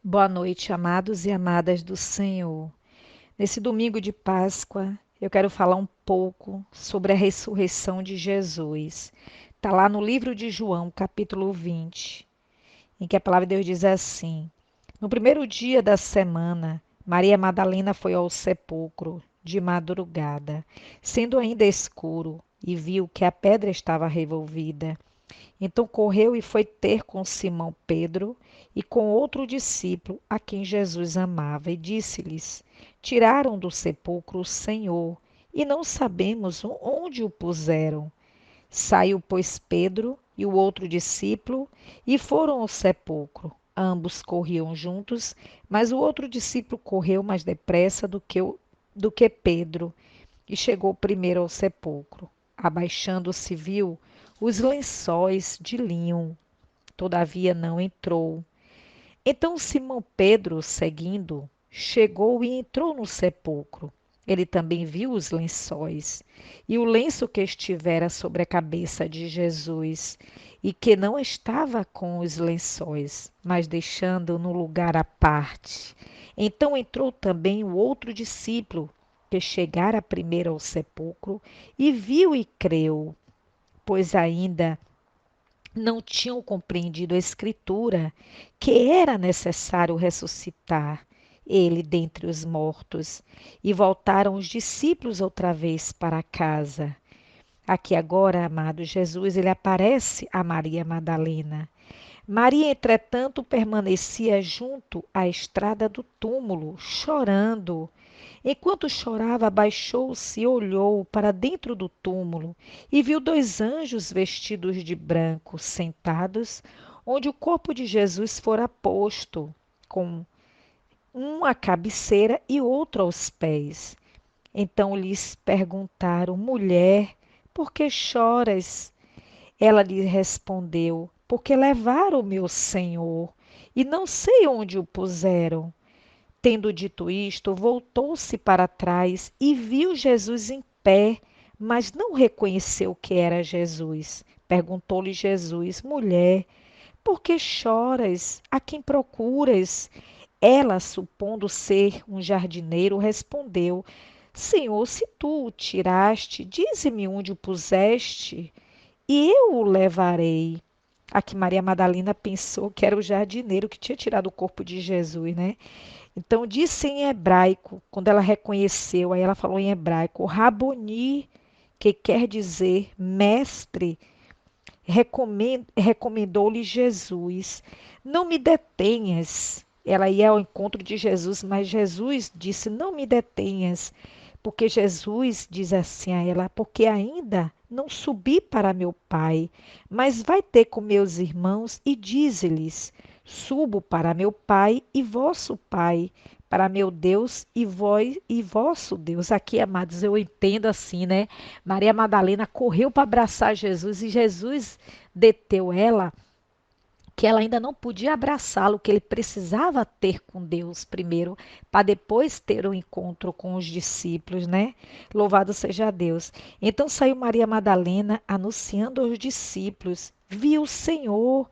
Boa noite, amados e amadas do Senhor. Nesse domingo de Páscoa, eu quero falar um pouco sobre a ressurreição de Jesus. Está lá no livro de João, capítulo 20, em que a palavra de Deus diz assim: No primeiro dia da semana, Maria Madalena foi ao sepulcro de madrugada, sendo ainda escuro, e viu que a pedra estava revolvida. Então correu e foi ter com Simão Pedro e com outro discípulo a quem Jesus amava, e disse-lhes: Tiraram do sepulcro o Senhor, e não sabemos onde o puseram. Saiu, pois, Pedro e o outro discípulo e foram ao sepulcro. Ambos corriam juntos, mas o outro discípulo correu mais depressa do que Pedro e chegou primeiro ao sepulcro. Abaixando-se, viu os lençóis de linho, todavia não entrou. Então Simão Pedro, seguindo, chegou e entrou no sepulcro. Ele também viu os lençóis e o lenço que estivera sobre a cabeça de Jesus, e que não estava com os lençóis, mas deixando no lugar à parte. Então entrou também o outro discípulo, que chegara primeiro ao sepulcro, e viu e creu, pois ainda não tinham compreendido a Escritura, que era necessário ressuscitar ele dentre os mortos. E voltaram os discípulos outra vez para casa. Aqui agora, amado Jesus, ele aparece a Maria Madalena. Maria, entretanto, permanecia junto à estrada do túmulo, chorando. Enquanto chorava, abaixou-se e olhou para dentro do túmulo e viu dois anjos vestidos de branco, sentados onde o corpo de Jesus fora posto, com um à cabeceira e outro aos pés. Então lhes perguntaram: Mulher, por que choras? Ela lhe respondeu: Porque levaram o meu Senhor e não sei onde o puseram. Tendo dito isto, voltou-se para trás e viu Jesus em pé, mas não reconheceu que era Jesus. Perguntou-lhe Jesus: Mulher, por que choras? A quem procuras? Ela, supondo ser um jardineiro, respondeu: Senhor, se tu o tiraste, dize-me onde o puseste, e eu o levarei. Aqui Maria Madalena pensou que era o jardineiro que tinha tirado o corpo de Jesus, né? Então disse em hebraico, quando ela reconheceu, aí ela falou em hebraico, Raboni, que quer dizer mestre, recomendou-lhe Jesus: Não me detenhas. Ela ia ao encontro de Jesus, mas Jesus disse: Não me detenhas, porque Jesus diz assim a ela: Porque ainda não subi para meu Pai, mas vai ter com meus irmãos e dize-lhes: Subo para meu Pai e vosso Pai, para meu Deus e vosso Deus. Aqui, amados, eu entendo assim, né? Maria Madalena correu para abraçar Jesus e Jesus deteu ela, que ela ainda não podia abraçá-lo, que ele precisava ter com Deus primeiro, para depois ter o encontro com os discípulos, né? Louvado seja Deus. Então saiu Maria Madalena anunciando aos discípulos: Viu o Senhor,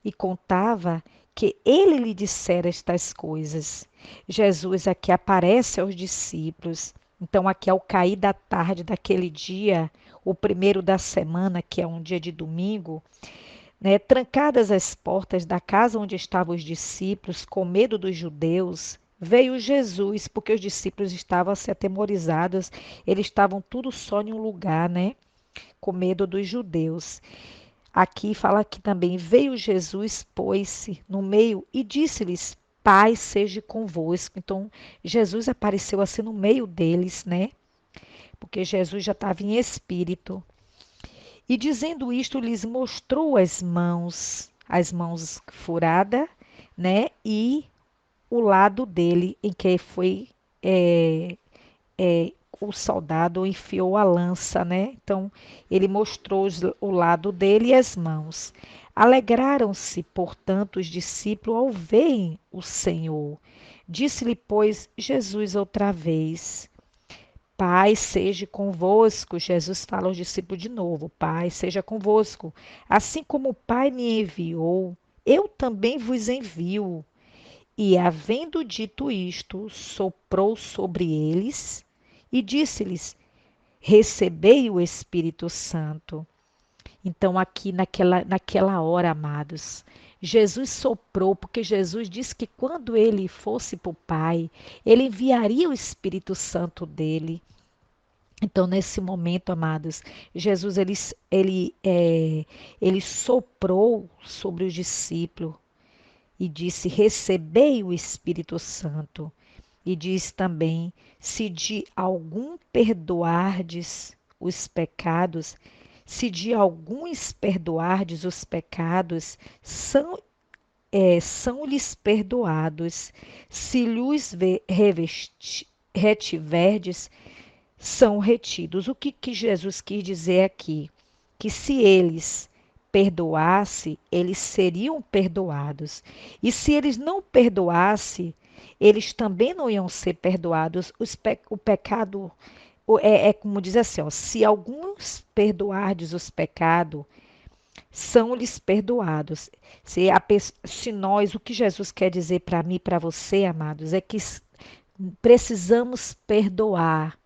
e contava que ele lhe dissera estas coisas. Jesus aqui aparece aos discípulos. Então, aqui ao cair da tarde daquele dia, o primeiro da semana, que é um dia de domingo, né, trancadas as portas da casa onde estavam os discípulos, com medo dos judeus, veio Jesus, porque os discípulos estavam assim, atemorizados, eles estavam tudo só em um lugar, né, com medo dos judeus. Aqui fala que também veio Jesus, pôs-se no meio e disse-lhes: Paz seja convosco. Então, Jesus apareceu assim no meio deles, né? Porque Jesus já estava em espírito. E dizendo isto, lhes mostrou as mãos furadas, né? E o lado dele, em que foi é, o soldado enfiou a lança, né? Então, ele mostrou o lado dele e as mãos. Alegraram-se, portanto, os discípulos ao verem o Senhor. Disse-lhe, pois, Jesus outra vez: Pai seja convosco. Jesus fala aos discípulos de novo: Pai seja convosco. Assim como o Pai me enviou, eu também vos envio. E, havendo dito isto, soprou sobre eles e disse-lhes: Recebei o Espírito Santo. Então, aqui naquela hora, amados, Jesus soprou, porque Jesus disse que quando ele fosse para o Pai, ele enviaria o Espírito Santo dele. Então, nesse momento, amados, Jesus ele soprou sobre os discípulos e disse: Recebei o Espírito Santo. E diz também: Se de algum perdoardes os pecados, se de alguns perdoardes os pecados, são-lhes perdoados. Se lhes retiverdes, são retidos. O que Jesus quis dizer aqui? Que se eles perdoassem, eles seriam perdoados. E se eles não perdoassem, eles também não iam ser perdoados. O pecado é como diz assim, ó, se alguns perdoardes os pecados, são-lhes perdoados. Se nós, o que Jesus quer dizer para mim e para você, amados, é que precisamos perdoar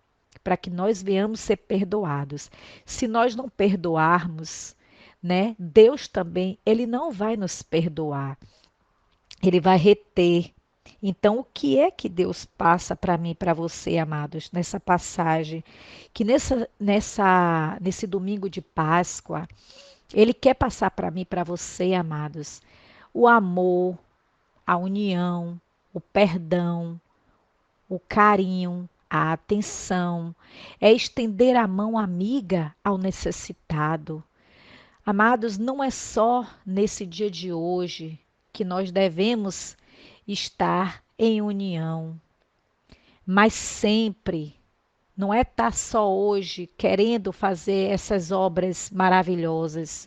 para que nós venhamos ser perdoados. Se nós não perdoarmos, né, Deus também, ele não vai nos perdoar. Ele vai reter. Então, o que é que Deus passa para mim e para você, amados, nessa passagem? Que nesse domingo de Páscoa, Ele quer passar para mim e para você, amados, o amor, a união, o perdão, o carinho, a atenção, é estender a mão amiga ao necessitado. Amados, não é só nesse dia de hoje que nós devemos estar em união, mas sempre. Não é estar só hoje querendo fazer essas obras maravilhosas,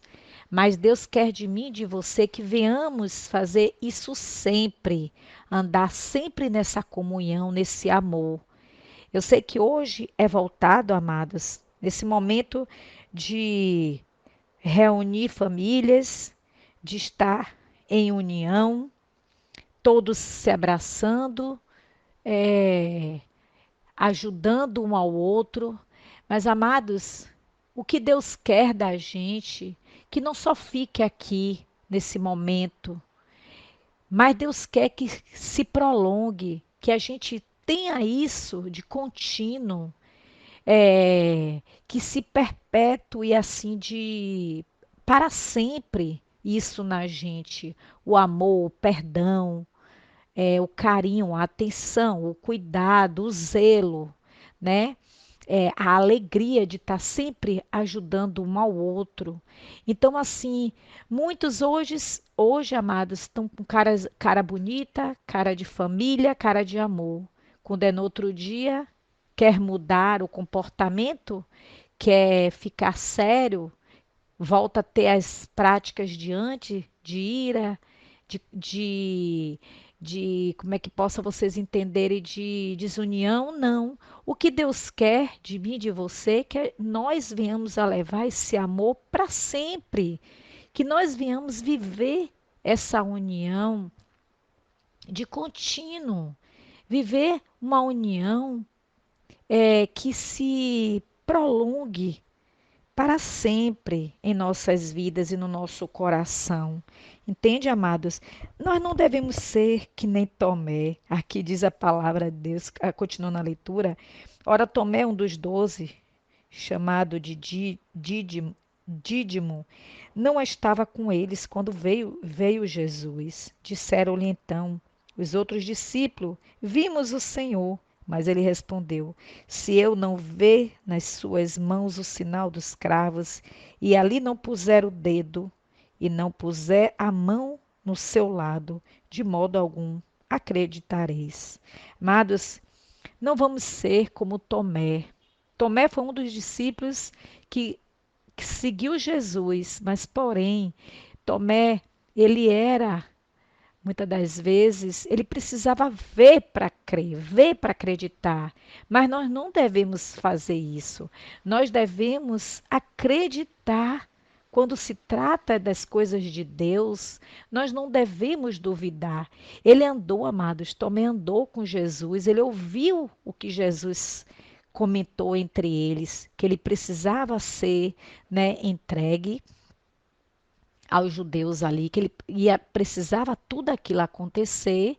mas Deus quer de mim e de você que venhamos fazer isso sempre, andar sempre nessa comunhão, nesse amor. Eu sei que hoje é voltado, amados, nesse momento de reunir famílias, de estar em união, todos se abraçando, ajudando um ao outro. Mas, amados, o que Deus quer da gente, que não só fique aqui nesse momento, mas Deus quer que se prolongue, que a gente tenha isso de contínuo, que se perpetue assim de para sempre isso na gente, o amor, o perdão, o carinho, a atenção, o cuidado, o zelo, né? A alegria de estar sempre ajudando um ao outro. Então, assim, muitos hoje, amados, estão com cara bonita, cara de família, cara de amor. Quando é no outro dia, quer mudar o comportamento, quer ficar sério, volta a ter as práticas de antes, de ira, de, de, como é que possa vocês entenderem, de desunião, não. O que Deus quer de mim e de você é que nós venhamos a levar esse amor para sempre, que nós venhamos viver essa união de contínuo, viver uma união que se prolongue para sempre em nossas vidas e no nosso coração. Entende, amados? Nós não devemos ser que nem Tomé. Aqui diz a palavra de Deus, continuando a leitura. Ora, Tomé, um dos 12, chamado de Dídimo, não estava com eles quando veio Jesus. Disseram-lhe então os outros discípulos: Vimos o Senhor. Mas ele respondeu: Se eu não ver nas suas mãos o sinal dos cravos, e ali não puser o dedo, e não puser a mão no seu lado, de modo algum acreditareis. Amados, não vamos ser como Tomé. Tomé foi um dos discípulos que seguiu Jesus, mas porém, Tomé, ele era muitas das vezes, ele precisava ver para crer, ver para acreditar. Mas nós não devemos fazer isso. Nós devemos acreditar quando se trata das coisas de Deus, nós não devemos duvidar. Ele andou, amados, Tomé andou com Jesus, ele ouviu o que Jesus comentou entre eles, que ele precisava ser, né, entregue aos judeus ali, que precisava tudo aquilo acontecer,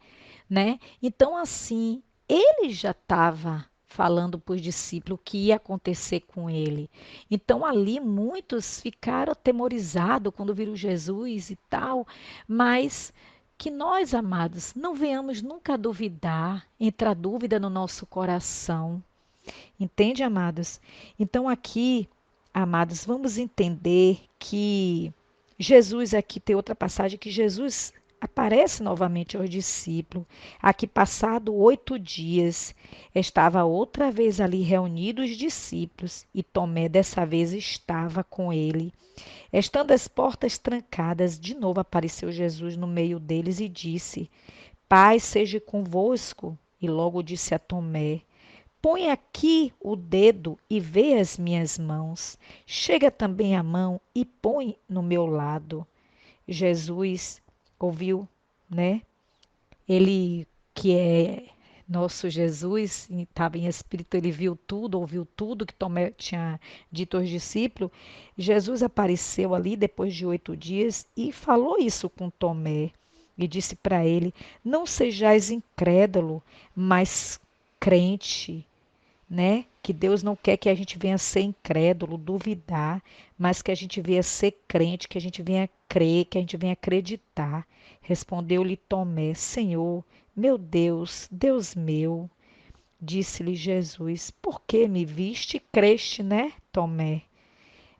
né? Então, assim, ele já estava falando para os discípulos o que ia acontecer com ele. Então, ali muitos ficaram atemorizados quando viram Jesus e tal, mas que nós, amados, não venhamos nunca a duvidar, entrar dúvida no nosso coração. Entende, amados? Então, aqui, amados, vamos entender que Jesus, aqui tem outra passagem que Jesus aparece novamente aos discípulos. Aqui, passado 8 dias, estava outra vez ali reunidos os discípulos e Tomé dessa vez estava com ele. Estando as portas trancadas, de novo apareceu Jesus no meio deles e disse: Paz seja convosco. E logo disse a Tomé: Põe aqui o dedo e vê as minhas mãos. Chega também a mão e põe no meu lado. Jesus ouviu, né? Ele que é nosso Jesus, estava em espírito, ele viu tudo, ouviu tudo que Tomé tinha dito aos discípulos. Jesus apareceu ali depois de 8 dias e falou isso com Tomé. E disse para ele: Não sejais incrédulo, mas crente, né? Que Deus não quer que a gente venha ser incrédulo, duvidar, mas que a gente venha ser crente, que a gente venha crer, que a gente venha acreditar. Respondeu-lhe Tomé: Senhor, meu Deus, Deus meu. Disse-lhe Jesus: Por que me viste e creste, né, Tomé?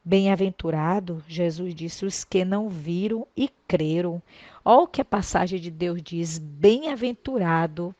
Bem-aventurado, Jesus disse, os que não viram e creram. Olha o que a passagem de Deus diz: bem-aventurado.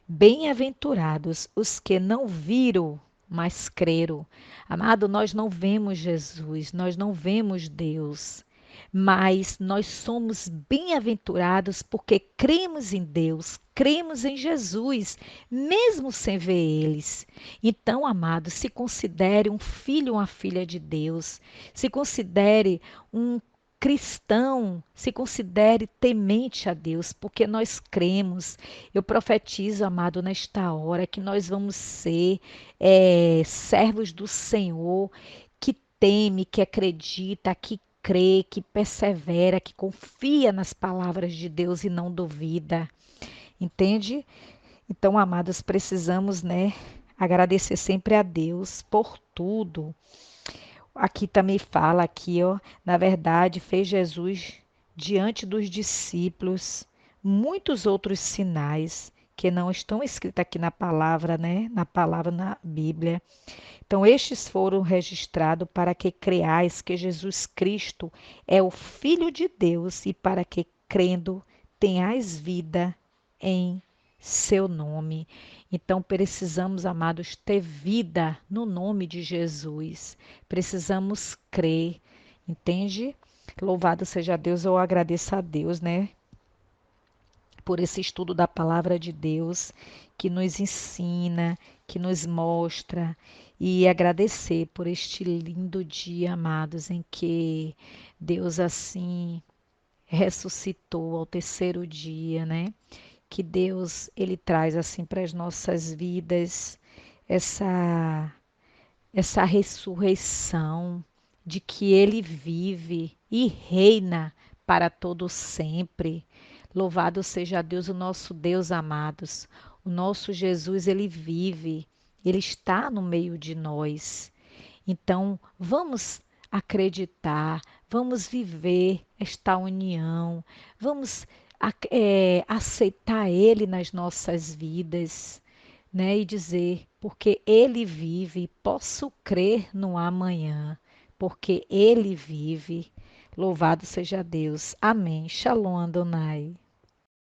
Bem-aventurados os que não viram, mas creram. Amado, nós não vemos Jesus, nós não vemos Deus, mas nós somos bem-aventurados porque cremos em Deus, cremos em Jesus, mesmo sem ver eles. Então, amado, se considere um filho ou uma filha de Deus, se considere um cristão, se considere temente a Deus, porque nós cremos. Eu profetizo, amado, nesta hora que nós vamos ser servos do Senhor, que teme, que acredita, que crê, que persevera, que confia nas palavras de Deus e não duvida. Entende? Então, amados, precisamos, né, agradecer sempre a Deus por tudo. Aqui também fala aqui, ó, na verdade, fez Jesus diante dos discípulos muitos outros sinais que não estão escritos aqui na palavra, né? Na palavra na Bíblia. Então, estes foram registrados para que creais que Jesus Cristo é o Filho de Deus e para que, crendo, tenhais vida em seu nome. Então, precisamos, amados, ter vida no nome de Jesus. Precisamos crer, entende? Louvado seja Deus, eu agradeço a Deus, né? Por esse estudo da palavra de Deus que nos ensina, que nos mostra, e agradecer por este lindo dia, amados, em que Deus assim ressuscitou ao terceiro dia, né? Que Deus ele traz assim para as nossas vidas essa essa ressurreição de que ele vive e reina para todo sempre. Louvado seja Deus, o nosso Deus, amados. O nosso Jesus, ele vive, ele está no meio de nós. Então, vamos acreditar, vamos viver esta união, vamos aceitar Ele nas nossas vidas, né? E dizer, porque Ele vive, posso crer no amanhã, porque Ele vive. Louvado seja Deus. Amém. Shalom, Adonai.